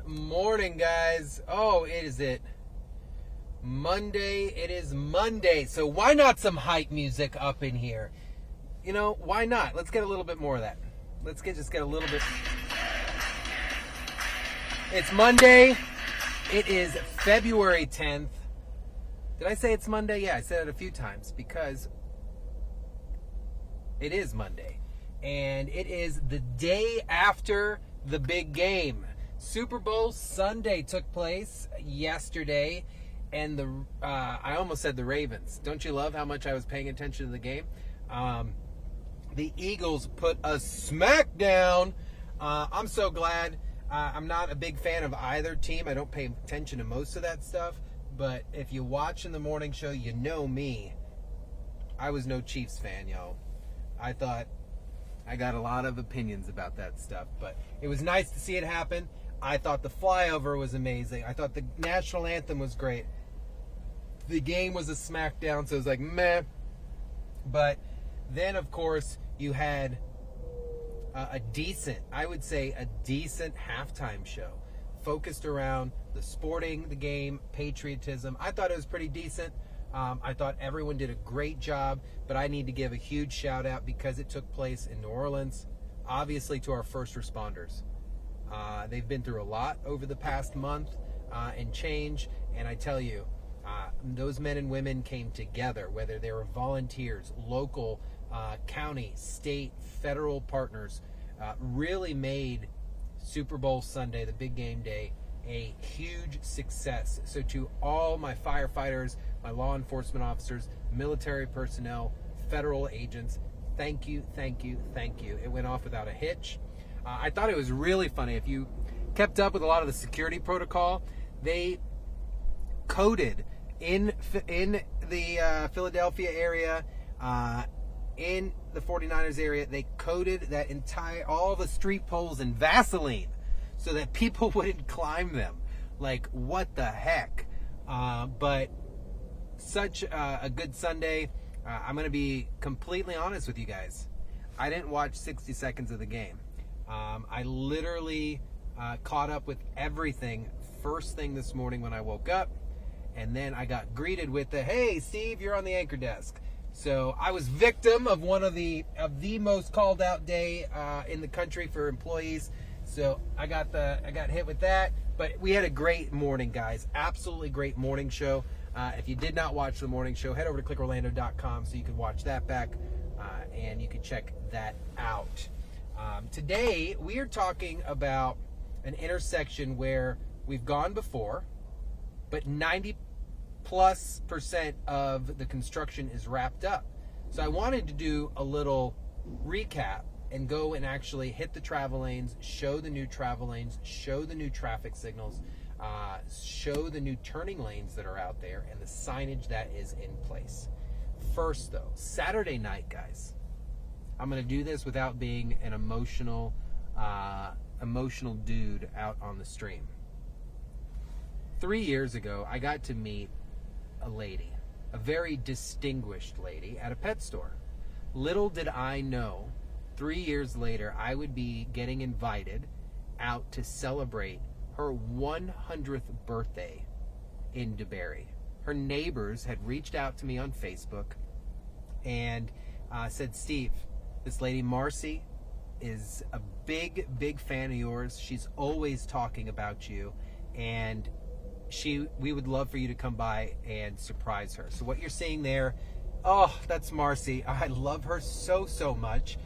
morning, guys. Oh, is it Monday? It is Monday. So why not some hype music up in here? You know, why not? Let's get a little bit more of that. Let's just get a little bit. It's Monday. It is February 10th. Did I say it's Monday? Yeah, I said it a few times because it is Monday. And it is the day after the big game. Super Bowl Sunday took place yesterday, and I almost said the Ravens. Don't you love how much I was paying attention to the game? The Eagles put a smackdown. I'm so glad. I'm not a big fan of either team. I don't pay attention to most of that stuff. But if you watch in the morning show, you know me. I was no Chiefs fan, yo. I thought I got a lot of opinions about that stuff. But it was nice to see it happen. I thought the flyover was amazing. I thought the national anthem was great. The game was a smackdown, so it was like, meh. But then, of course, you had a decent halftime show focused around the sporting, the game, patriotism. I thought it was pretty decent. I thought everyone did a great job, but I need to give a huge shout out because it took place in New Orleans, obviously to our first responders. They've been through a lot over the past month and change, and I tell you, those men and women came together, whether they were volunteers, local, county, state, federal partners, really made Super Bowl Sunday, the big game day, a huge success. So to all my firefighters, my law enforcement officers, military personnel, federal agents, thank you, thank you, thank you. It went off without a hitch. I thought it was really funny. If you kept up with a lot of the security protocol, they coded in the Philadelphia area, in the 49ers area, they coated that all the street poles in Vaseline so that people wouldn't climb them. Like, what the heck? But such a good Sunday. I'm going to be completely honest with you guys. I didn't watch 60 seconds of the game. I literally caught up with everything first thing this morning when I woke up, and then I got greeted with hey, Steve, you're on the anchor desk. So I was victim of one of the most called out day in the country for employees. So I got hit with that. But we had a great morning, guys. Absolutely great morning show. If you did not watch the morning show, head over to clickorlando.com so you can watch that back and you can check that out. Today we are talking about an intersection where we've gone before, but 90% of the construction is wrapped up. So I wanted to do a little recap and go and actually hit the travel lanes, show the new travel lanes, show the new traffic signals, show the new turning lanes that are out there and the signage that is in place. First though, Saturday night, guys, I'm going to do this without being an emotional dude out on the stream. 3 years ago, I got to meet a lady, a very distinguished lady at a pet store. Little did I know, 3 years later, I would be getting invited out to celebrate her 100th birthday in DeBerry. Her neighbors had reached out to me on Facebook and said, Steve, this lady Marcy is a big, big fan of yours. She's always talking about you, and we would love for you to come by and surprise her. So what you're seeing there, oh, that's Marcy. I love her so, so much.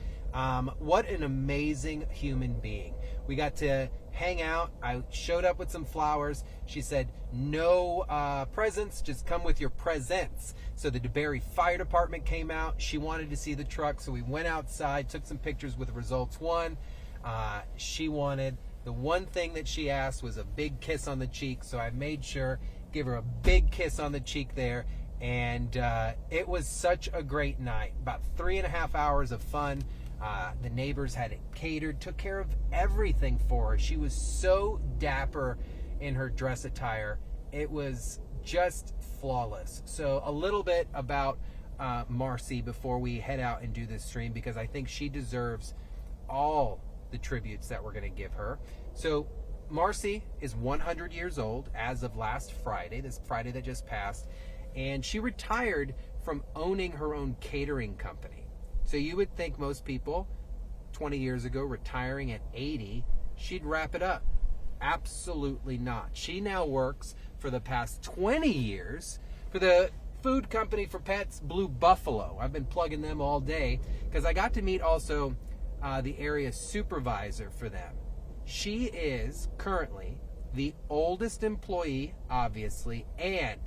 What an amazing human being. We got to hang out. I showed up with some flowers. She said, no presents, just come with your presents. So the DeBerry Fire Department came out. She wanted to see the truck, so we went outside, took some pictures with results one. She wanted, the one thing that she asked was a big kiss on the cheek, so I made sure, give her a big kiss on the cheek there. And it was such a great night. About 3.5 hours of fun. The neighbors had it catered, took care of everything for her. She was so dapper in her dress attire. It was just flawless. So a little bit about Marcy before we head out and do this stream, because I think she deserves all the tributes that we're going to give her. So Marcy is 100 years old as of last Friday, this Friday that just passed, and she retired from owning her own catering company. So you would think most people 20 years ago retiring at 80, she'd wrap it up. Absolutely not. She now works for the past 20 years for the food company for pets, Blue Buffalo. I've been plugging them all day because I got to meet also the area supervisor for them. She is currently the oldest employee, obviously, and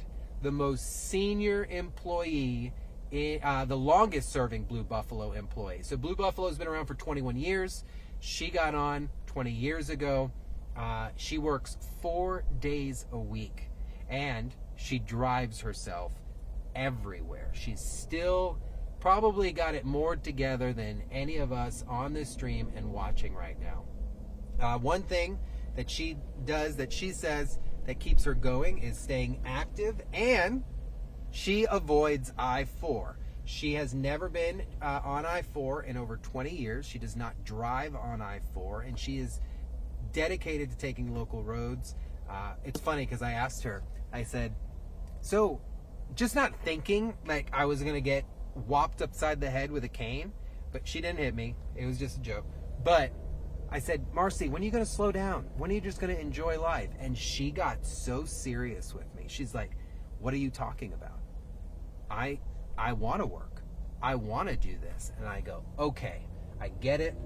the most senior employee, the longest serving Blue Buffalo employee. So Blue Buffalo has been around for 21 years. She got on 20 years ago. She works 4 days a week, and she drives herself everywhere. She's still probably got it more together than any of us on this stream and watching right now. One thing that she does that she says that keeps her going is staying active, and she avoids I-4. She has never been on I-4 in over 20 years. She does not drive on I-4, and she is dedicated to taking local roads. It's funny because I asked her, I said, so just not thinking like I was going to get whopped upside the head with a cane, but she didn't hit me. It was just a joke. But I said, Marcy, when are you going to slow down? When are you just going to enjoy life? And she got so serious with me. She's like, what are you talking about? I want to work. I want to do this. And I go, okay, I get it.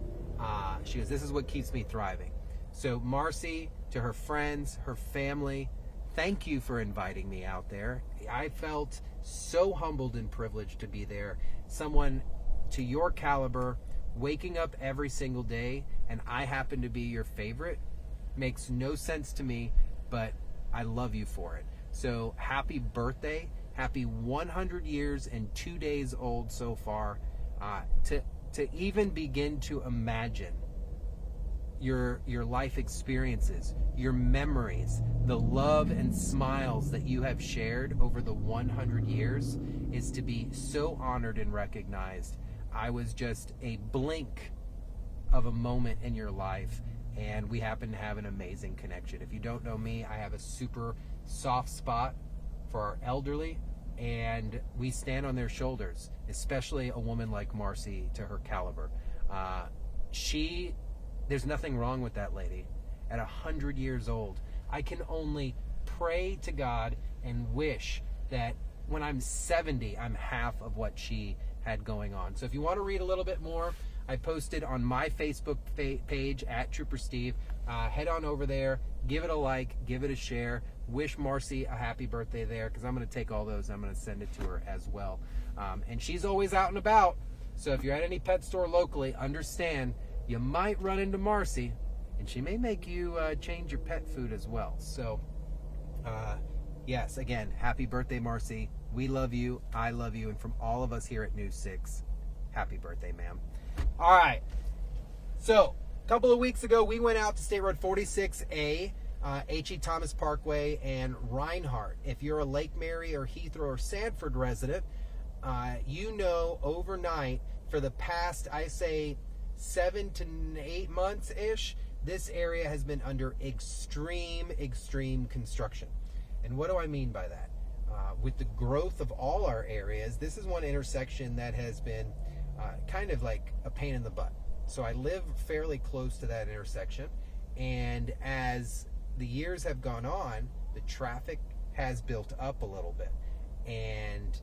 She goes, this is what keeps me thriving. So Marcy, to her friends, her family, thank you for inviting me out there. I felt so humbled and privileged to be there. Someone to your caliber, waking up every single day, and I happen to be your favorite, makes no sense to me, but I love you for it. So happy birthday. Happy 100 years and 2 days old so far. To even begin to imagine your life experiences, your memories, the love and smiles that you have shared over the 100 years is to be so honored and recognized. I was just a blink of a moment in your life, and we happen to have an amazing connection. If you don't know me, I have a super soft spot for our elderly, and we stand on their shoulders, especially a woman like Marcy to her caliber. There's nothing wrong with that lady. At 100 years old, I can only pray to God and wish that when I'm 70, I'm half of what she had going on. So if you want to read a little bit more, I posted on my Facebook page at Trooper Steve. Head on over there, give it a like, give it a share. Wish Marcy a happy birthday there, because I'm going to take all those. I'm going to send it to her as well. And she's always out and about. So if you're at any pet store locally, understand you might run into Marcy, and she may make you change your pet food as well. So, yes, again, happy birthday, Marcy. We love you. I love you. And from all of us here at News 6, happy birthday, ma'am. All right. So, a couple of weeks ago, we went out to State Road 46A, HE Thomas Parkway, and Rinehart. If you're a Lake Mary or Heathrow or Sanford resident, you know overnight for the past, I say, 7 to 8 months-ish, this area has been under extreme construction. And what do I mean by that? With the growth of all our areas, this is one intersection that has been kind of like a pain in the butt. So I live fairly close to that intersection, and as the years have gone on, the traffic has built up a little bit. And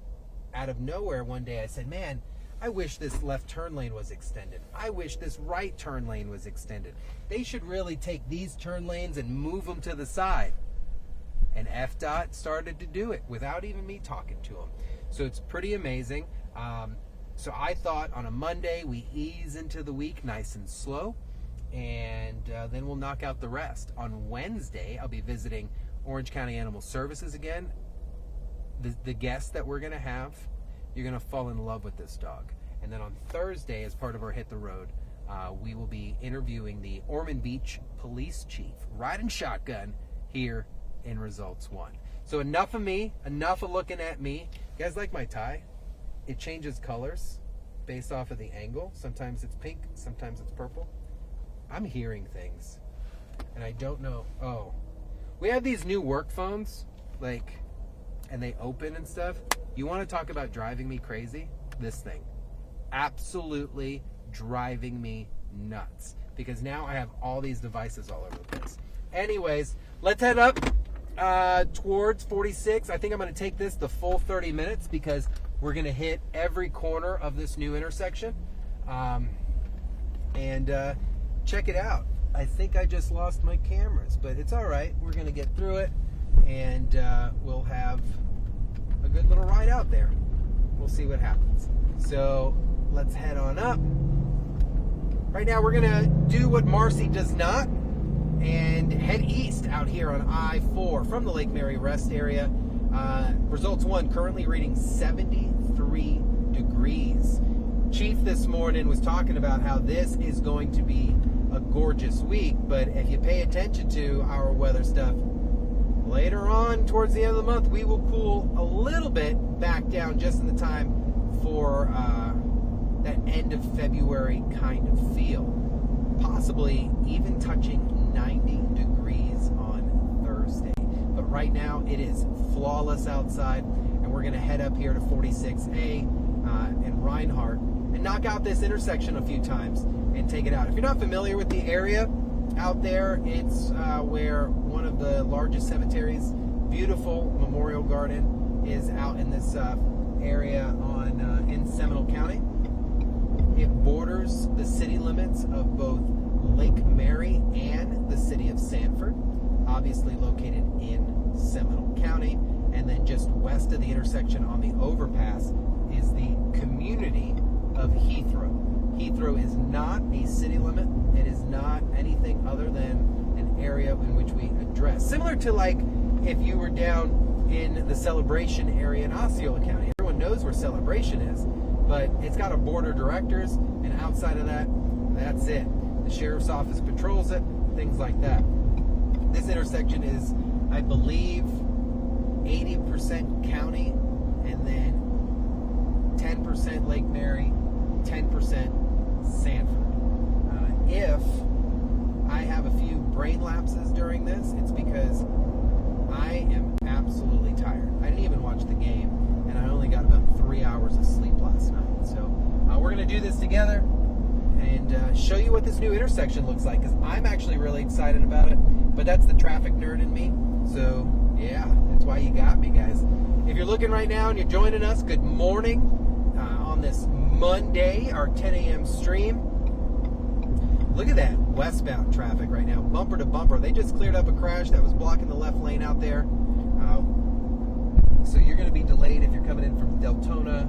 out of nowhere one day I said, man, I wish this left turn lane was extended. I wish this right turn lane was extended. They should really take these turn lanes and move them to the side. And FDOT started to do it without even me talking to them. So it's pretty amazing. So I thought on a Monday we ease into the week nice and slow, and then we'll knock out the rest. On Wednesday, I'll be visiting Orange County Animal Services again. The guest that we're going to have, you're going to fall in love with this dog. And then on Thursday, as part of our Hit the Road, we will be interviewing the Ormond Beach Police Chief, riding shotgun here in Results 1. So enough of me, enough of looking at me. You guys like my tie? It changes colors based off of the angle. Sometimes it's pink, sometimes it's purple. I'm hearing things. and I don't know. Oh, we have these new work phones, like, and they open and stuff. You want to talk about driving me crazy? This thing. Absolutely driving me nuts. Because now I have all these devices all over the place. Anyways, let's head up towards 46. I think I'm going to take this the full 30 minutes because we're going to hit every corner of this new intersection. And check it out. I think I just lost my cameras, but it's all right. We're going to get through it, and we'll have a good little ride out there. We'll see what happens. So let's head on up. Right now we're going to do what Marcy does not and head east out here on I-4 from the Lake Mary Rest area. Results 1 currently reading 73 degrees. Chief this morning was talking about how this is going to be a gorgeous week, but if you pay attention to our weather stuff, later on towards the end of the month, we will cool a little bit back down just in the time for that end of February kind of feel. Possibly even touching 90 degrees on Thursday. But right now it is flawless outside, and we're going to head up here to 46A in Rinehart and knock out this intersection a few times and take it out. If you're not familiar with the area out there, it's where one of the largest cemeteries, beautiful memorial garden, is out in this area on in Seminole County. It borders the city limits of both Lake Mary and the city of Sanford, obviously located in Seminole County. And then just west of the intersection on the overpass is the community of Heathrow. Heathrow is not a city limit. It is not anything other than an area in which we address. Similar to like if you were down in the Celebration area in Osceola County. Everyone knows where Celebration is, but it's got a board of directors, and outside of that, that's it. The sheriff's office patrols it, things like that. This intersection is, I believe, 80% county, and then 10% Lake Mary, 10% Sanford. If I have a few brain lapses during this, it's because I am absolutely tired. I didn't even watch the game, and I only got about 3 hours of sleep last night. So we're going to do this together and show you what this new intersection looks like, because I'm actually really excited about it, but that's the traffic nerd in me. So yeah, that's why you got me, guys. If you're looking right now and you're joining us, good morning on this Monday, our 10 a.m. stream. Look at that westbound traffic right now, bumper to bumper. They just cleared up a crash that was blocking the left lane out there. So you're going to be delayed if you're coming in from Deltona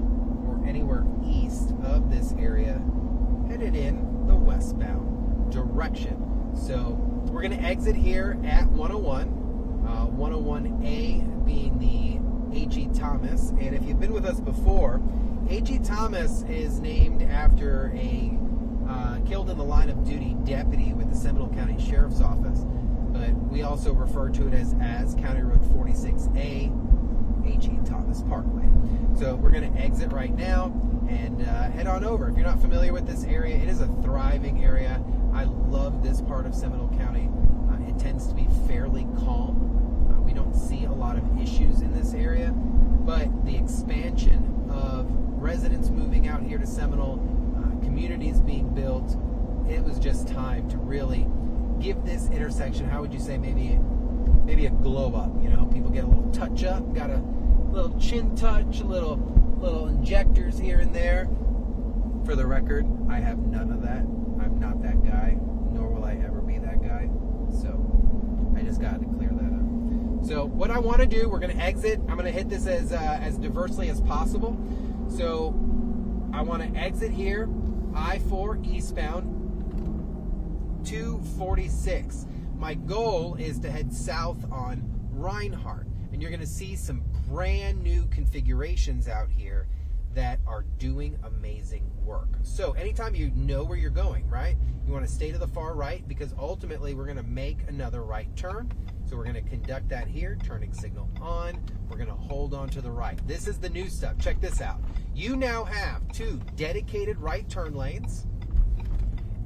or anywhere east of this area, headed in the westbound direction. So we're going to exit here at 101, 101A being the HE Thomas. And if you've been with us before, HE Thomas is named after a killed in the line of duty deputy with the Seminole County Sheriff's Office, but we also refer to it as County Road 46A, HE Thomas Parkway. So we're going to exit right now and head on over. If you're not familiar with this area, it is a thriving area. I love this part of Seminole County. It tends to be fairly calm. We don't see a lot of issues in this area, but the expansion of residents moving out here to Seminole, communities being built, it was just time to really give this intersection, how would you say, maybe a glow up. You know, people get a little touch up, got a little chin touch, little injectors here and there. For the record, I have none of that. I'm not that guy, nor will I ever be that guy. So I just got to clear that up. So what I want to do, we're going to exit. I'm going to hit this as diversely as possible. So I want to exit here, I-4 eastbound, 246. My goal is to head south on Rinehart, and you're going to see some brand new configurations out here that are doing amazing work. So anytime you know where you're going, right, you want to stay to the far right, because ultimately we're going to make another right turn. So we're going to conduct that here, turning signal on. We're going to hold on to the right. This is the new stuff. Check this out. You now have 2 dedicated right turn lanes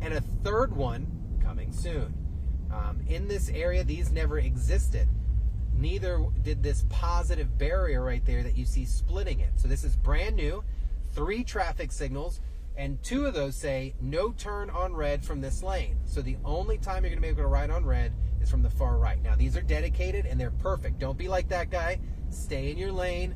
and a third one coming soon. In this area, these never existed. Neither did this positive barrier right there that you see splitting it. So this is brand new, 3 traffic signals, and 2 of those say no turn on red from this lane. So the only time you're going to be able to ride on red is from the far right. Now these are dedicated and they're perfect. Don't be like that guy. Stay in your lane,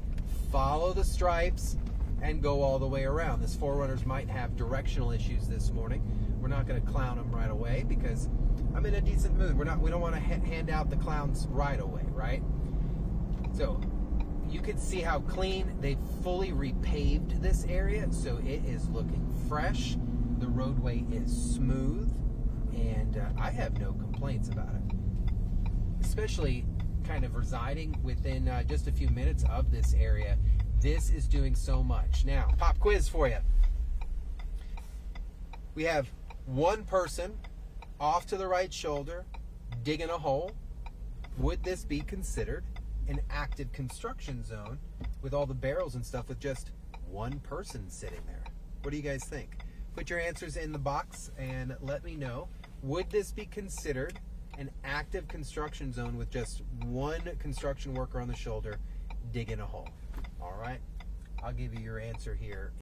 follow the stripes, and go all the way around. This 4Runners might have directional issues this morning. We're not going to clown them right away because I'm in a decent mood. We don't want to hand out the clowns right away, right? So you can see how clean they fully repaved this area, so it is looking fresh. The roadway is smooth, and I have no complaints about it. Especially kind of residing within just a few minutes of this area, this is doing so much. Now, pop quiz for you. We have one person off to the right shoulder digging a hole. Would this be considered an active construction zone with all the barrels and stuff with just one person sitting there? What do you guys think? Put your answers in the box and let me know. Would this be considered an active construction zone with just one construction worker on the shoulder digging a hole? All right, I'll give you your answer here.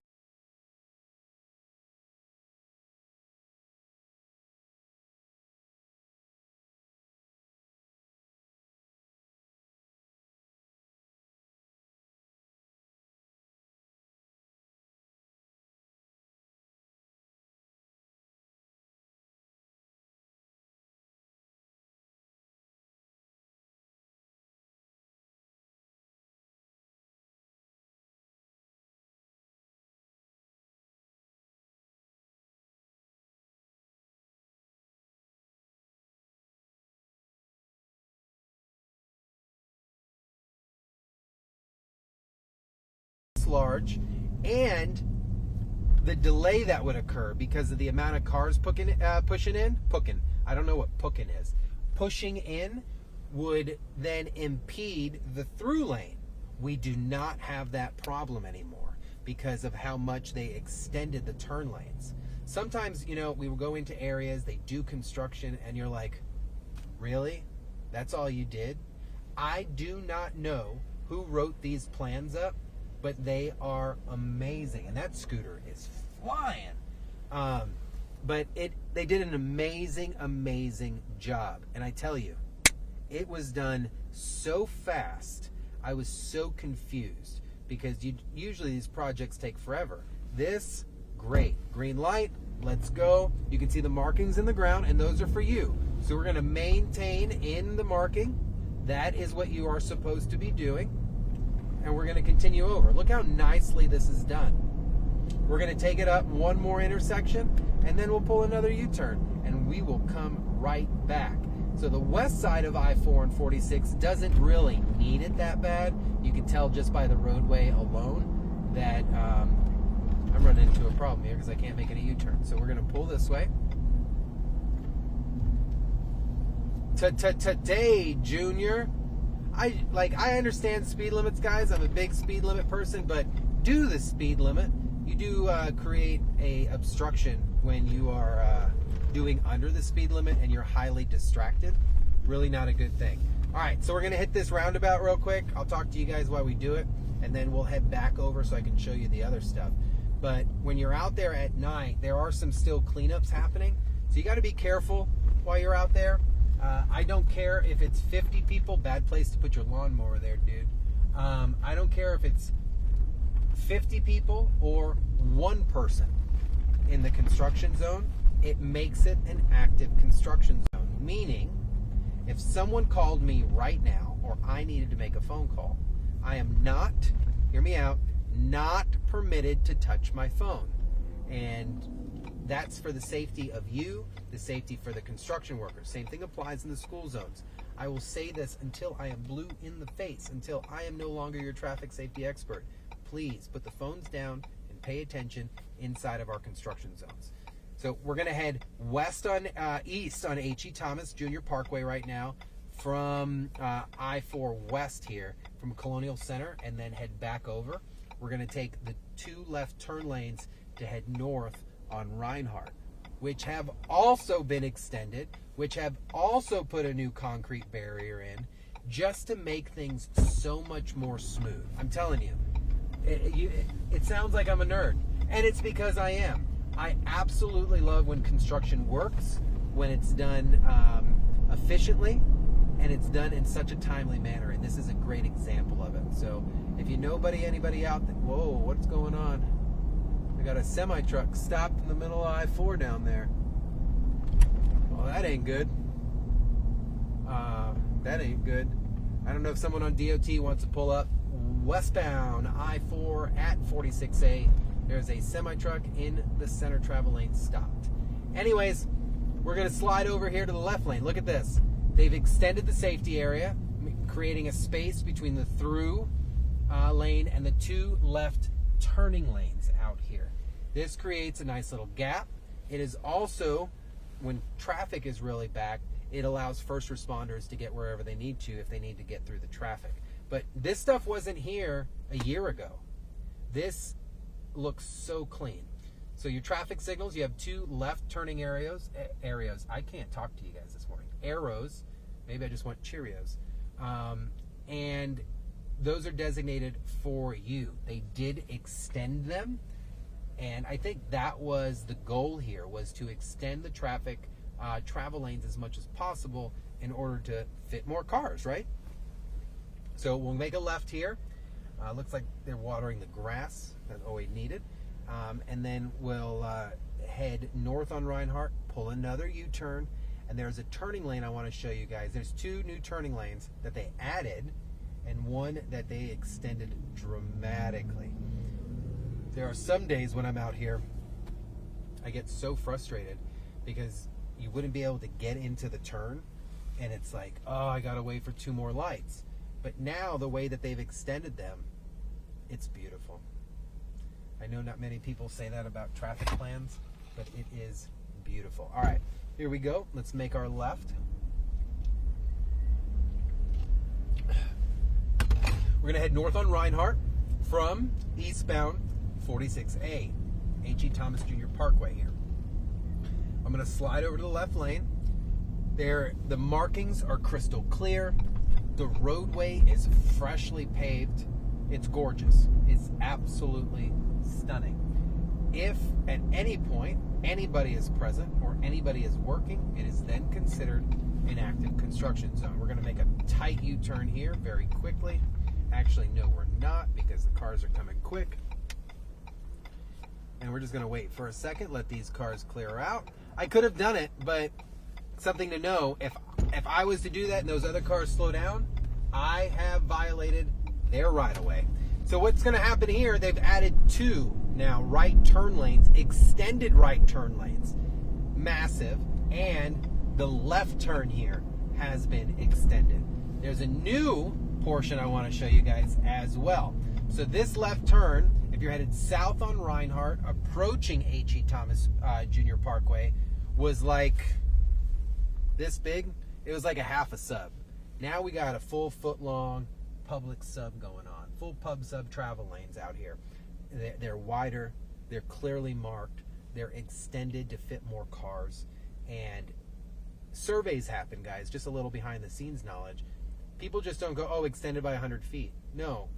Large, and the delay that would occur because of the amount of cars pushing in. I don't know what is. Pushing in would then impede the through lane. We do not have that problem anymore because of how much they extended the turn lanes. Sometimes, we will go into areas, they do construction, and you're like, really? That's all you did? I do not know who wrote these plans up, but they are amazing, and that scooter is flying. But they did an amazing job, and I tell you, it was done so fast. I was so confused because usually these projects take forever. This, great. Green light, let's go. You can see the markings in the ground, and those are for you. So we're going to maintain in the marking. That is what you are supposed to be doing. And we're going to continue over. Look how nicely this is done. We're going to take it up one more intersection, and then we'll pull another U-turn, and we will come right back. So the west side of I-4 and 46 doesn't really need it that bad. You can tell just by the roadway alone that I'm running into a problem here because I can't make any U-turns. So we're going to pull this way. Today, Junior. I understand speed limits, guys. I'm a big speed limit person, but do the speed limit. You do create a obstruction when you are doing under the speed limit and you're highly distracted. Really not a good thing. All right, so we're going to hit this roundabout real quick. I'll talk to you guys while we do it, and then we'll head back over so I can show you the other stuff. But when you're out there at night, there are some still cleanups happening, so you got to be careful while you're out there. I don't care if it's 50 people, bad place to put your lawnmower there, dude. I don't care if it's 50 people or one person in the construction zone. It makes it an active construction zone, meaning if someone called me right now or I needed to make a phone call, I am not, hear me out, not permitted to touch my phone. And that's for the safety of you, the safety for the construction workers. Same thing applies in the school zones. I will say this until I am blue in the face, until I am no longer your traffic safety expert. Please put the phones down and pay attention inside of our construction zones. So we're going to head east on HE Thomas Parkway right now from I-4 west here from Colonial Center, and then head back over. We're going to take the 2 left turn lanes to head north on Rinehart. which have also been extended, which have also put a new concrete barrier in, just to make things so much more smooth. I'm telling you, it sounds like I'm a nerd, and it's because I am. I absolutely love when construction works, when it's done efficiently, and it's done in such a timely manner, and this is a great example of it. So if you know anybody out there, whoa, what's going on? I got a semi-truck stopped in the middle of I-4 down there. Well, that ain't good. That ain't good. I don't know if someone on DOT wants to pull up westbound I-4 at 46A. There's a semi-truck in the center travel lane stopped. Anyways, we're going to slide over here to the left lane. Look at this. They've extended the safety area, creating a space between the through lane and the two left turning lanes out here. This creates a nice little gap. It is also, when traffic is really backed, it allows first responders to get wherever they need to if they need to get through the traffic. But this stuff wasn't here a year ago. This looks so clean. So your traffic signals, you have two left turning areas. I can't talk to you guys this morning. Arrows. Maybe I just want Cheerios. And those are designated for you. They did extend them. And I think that was the goal here, was to extend the traffic travel lanes as much as possible in order to fit more cars, right? So we'll make a left here. Looks like they're watering the grass. That's all we needed. And then we'll head north on Rinehart, pull another U-turn, and there's a turning lane I want to show you guys. There's two new turning lanes that they added and one that they extended dramatically. There are some days when I'm out here, I get so frustrated because you wouldn't be able to get into the turn, and it's like, oh, I gotta wait for two more lights. But now the way that they've extended them, it's beautiful. I know not many people say that about traffic plans, but it is beautiful. All right, here we go. Let's make our left. We're gonna head north on Rinehart from eastbound 46A, HE Thomas Jr. Parkway here. I'm going to slide over to the left lane. The markings are crystal clear. The roadway is freshly paved. It's gorgeous. It's absolutely stunning. If at any point anybody is present or anybody is working, it is then considered an active construction zone. We're going to make a tight U-turn here very quickly. Actually, no, we're not, because the cars are coming quick. And we're just going to wait for a second, let these cars clear out. I could have done it, but something to know, if I was to do that and those other cars slow down, I have violated their right-of-way. So what's going to happen here, they've added two now right turn lanes, extended right turn lanes. Massive. And the left turn here has been extended. There's a new portion I want to show you guys as well. So this left turn, if you're headed south on Rinehart, approaching HE Thomas Jr. Parkway, was like this big. It was like a half a sub. Now we got a full foot-long public sub going on. Full pub sub travel lanes out here. They're wider. They're clearly marked. They're extended to fit more cars. And surveys happen, guys. Just a little behind-the-scenes knowledge. People just don't go, oh, extended by 100 feet. No.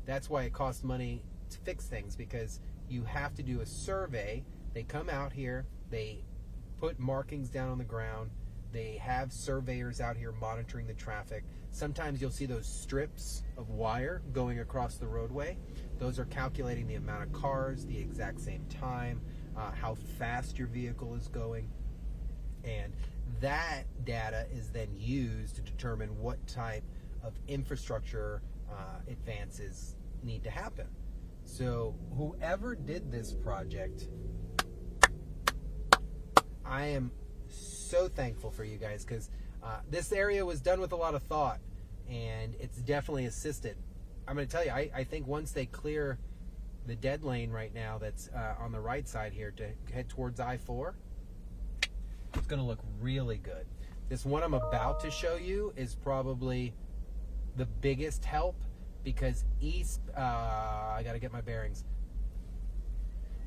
That's why it costs money to fix things, because you have to do a survey. They come out here, they put markings down on the ground, they have surveyors out here monitoring the traffic. Sometimes you'll see those strips of wire going across the roadway. Those are calculating the amount of cars, the exact same time, how fast your vehicle is going. And that data is then used to determine what type of infrastructure advances need to happen. So whoever did this project, I am so thankful for you guys, because this area was done with a lot of thought, and it's definitely assisted. I'm going to tell you, I think once they clear the dead lane right now that's on the right side here to head towards I-4, it's going to look really good. This one I'm about to show you is probably the biggest help, because I got to get my bearings.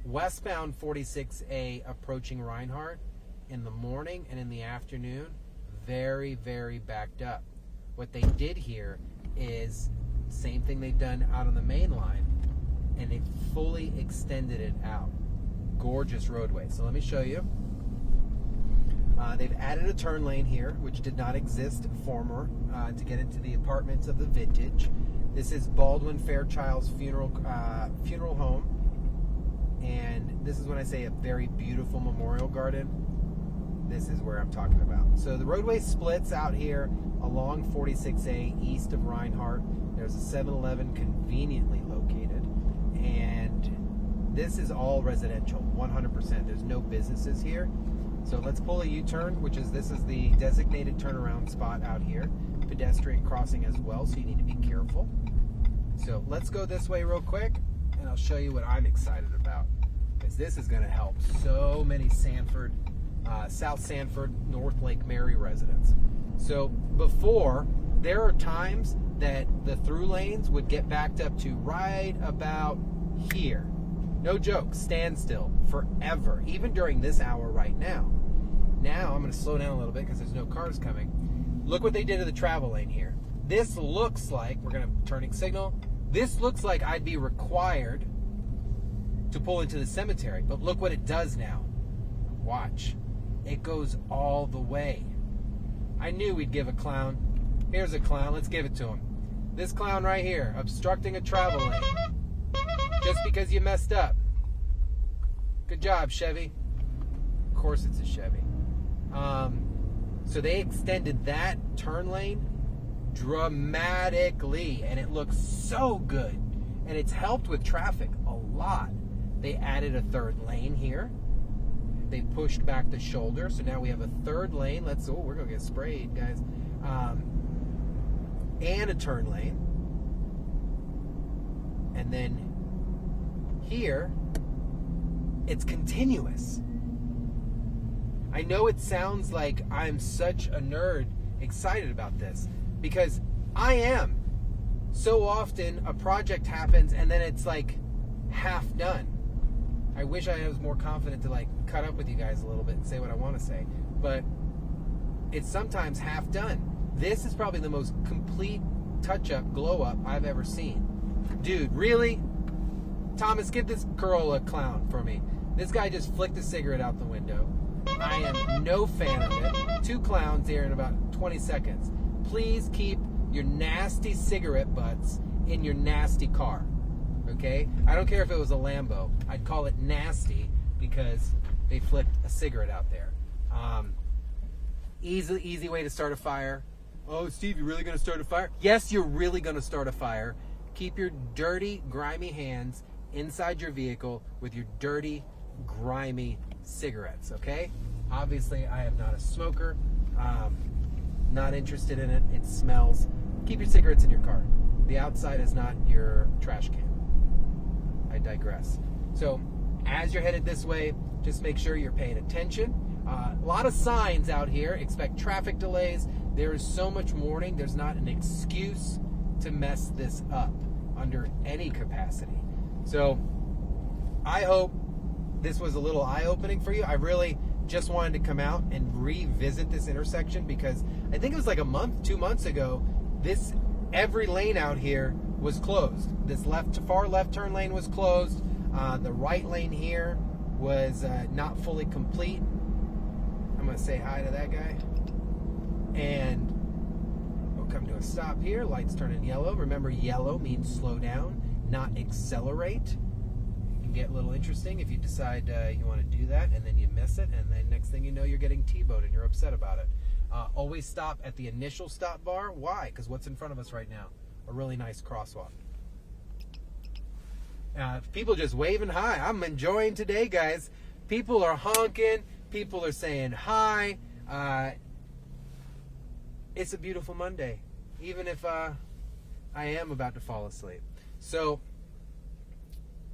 westbound 46A approaching Rinehart in the morning and in the afternoon, very, very backed up. What they did here is same thing they've done out on the main line, and they fully extended it out. Gorgeous roadway. So let me show you. They've added a turn lane here, which did not exist former, to get into the apartments of the Vintage. This is Baldwin Fairchild's funeral home, and this is when I say a very beautiful memorial garden. This is where I'm talking about. So the roadway splits out here along 46A east of Rinehart. There's a 7-Eleven conveniently located, and this is all residential, 100%. There's no businesses here. So let's pull a U-turn, this is the designated turnaround spot out here. Pedestrian crossing as well, so you need to be careful. So let's go this way real quick, and I'll show you what I'm excited about, because this is going to help so many South Sanford, North Lake Mary residents. So before, there are times that the through lanes would get backed up to right about here. No joke, standstill forever, even during this hour right now. Now I'm going to slow down a little bit because there's no cars coming. Look what they did to the travel lane here. This looks like, we're going to turning signal, this looks like I'd be required to pull into the cemetery, but look what it does now. Watch. It goes all the way. I knew we'd give a clown. Here's a clown, let's give it to him. This clown right here, obstructing a travel lane. Just because you messed up. Good job, Chevy. Of course it's a Chevy. So they extended that turn lane dramatically, and it looks so good. And it's helped with traffic a lot. They added a third lane here. They pushed back the shoulder, so now we have a third lane. We're gonna get sprayed, guys. And a turn lane. And then here, it's continuous. I know it sounds like I'm such a nerd excited about this, because I am. So often a project happens and then it's like half done. I wish I was more confident to like cut up with you guys a little bit and say what I want to say, but it's sometimes half done. This is probably the most complete touch-up, glow-up I've ever seen. Dude, really? Thomas, give this girl a clown for me. This guy just flicked a cigarette out the window. I am no fan of it. 2 clowns here in about 20 seconds. Please keep your nasty cigarette butts in your nasty car. Okay? I don't care if it was a Lambo. I'd call it nasty because they flicked a cigarette out there. Easy way to start a fire. Oh, Steve, you really going to start a fire? Yes, you're really going to start a fire. Keep your dirty, grimy hands inside your vehicle with your dirty, grimy cigarettes, okay? Obviously, I am not a smoker. Not interested in it. It smells. Keep your cigarettes in your car. The outside is not your trash can. I digress. So, as you're headed this way, just make sure you're paying attention. A lot of signs out here. Expect traffic delays. There is so much warning. There's not an excuse to mess this up under any capacity. So, I hope this was a little eye-opening for you. I really just wanted to come out and revisit this intersection because I think it was like 2 months ago, every lane out here was closed. This far left turn lane was closed. The right lane here was not fully complete. I'm going to say hi to that guy. And we'll come to a stop here. Lights turning yellow. Remember, yellow means slow down, not accelerate. It can get a little interesting if you decide you want to do that and then you miss it, and then next thing you know, you're getting T-boned and you're upset about it. Always stop at the initial stop bar. Why? Because what's in front of us right now? A really nice crosswalk. People just waving hi. I'm enjoying today, guys. People are honking. People are saying hi. It's a beautiful Monday, even if I am about to fall asleep. So,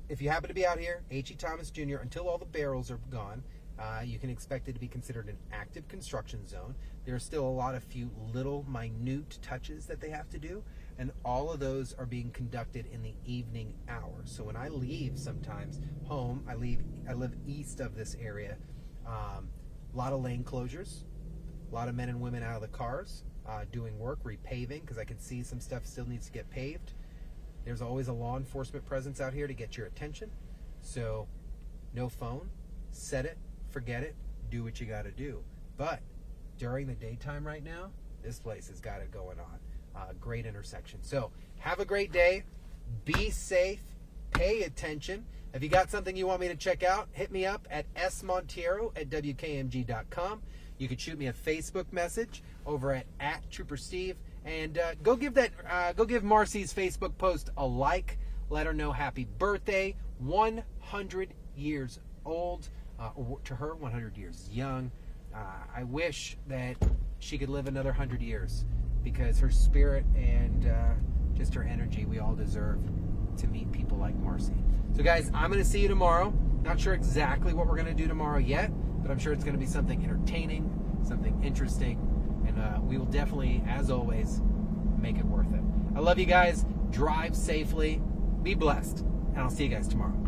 if you happen to be out here, HE Thomas Jr., until all the barrels are gone, you can expect it to be considered an active construction zone. There are still a few little minute touches that they have to do, and all of those are being conducted in the evening hours. So when I leave sometimes home, I live east of this area. A lot of lane closures, a lot of men and women out of the cars doing work, repaving, because I can see some stuff still needs to get paved. There's always a law enforcement presence out here to get your attention. So no phone, set it, forget it, do what you got to do. But during the daytime right now, this place has got it going on. Great intersection. So have a great day. Be safe. Pay attention. If you got something you want me to check out, hit me up at smontiero@wkmg.com. You can shoot me a Facebook message over at Trooper Steve, and go give Marcy's Facebook post a like. Let her know happy birthday. 100 years old. To her, 100 years young. I wish that she could live another 100 years, because her spirit and just her energy, we all deserve to meet people like Marcy. So guys, I'm going to see you tomorrow. Not sure exactly what we're going to do tomorrow yet, but I'm sure it's going to be something entertaining, something interesting, and we will definitely, as always, make it worth it. I love you guys. Drive safely. Be blessed. And I'll see you guys tomorrow.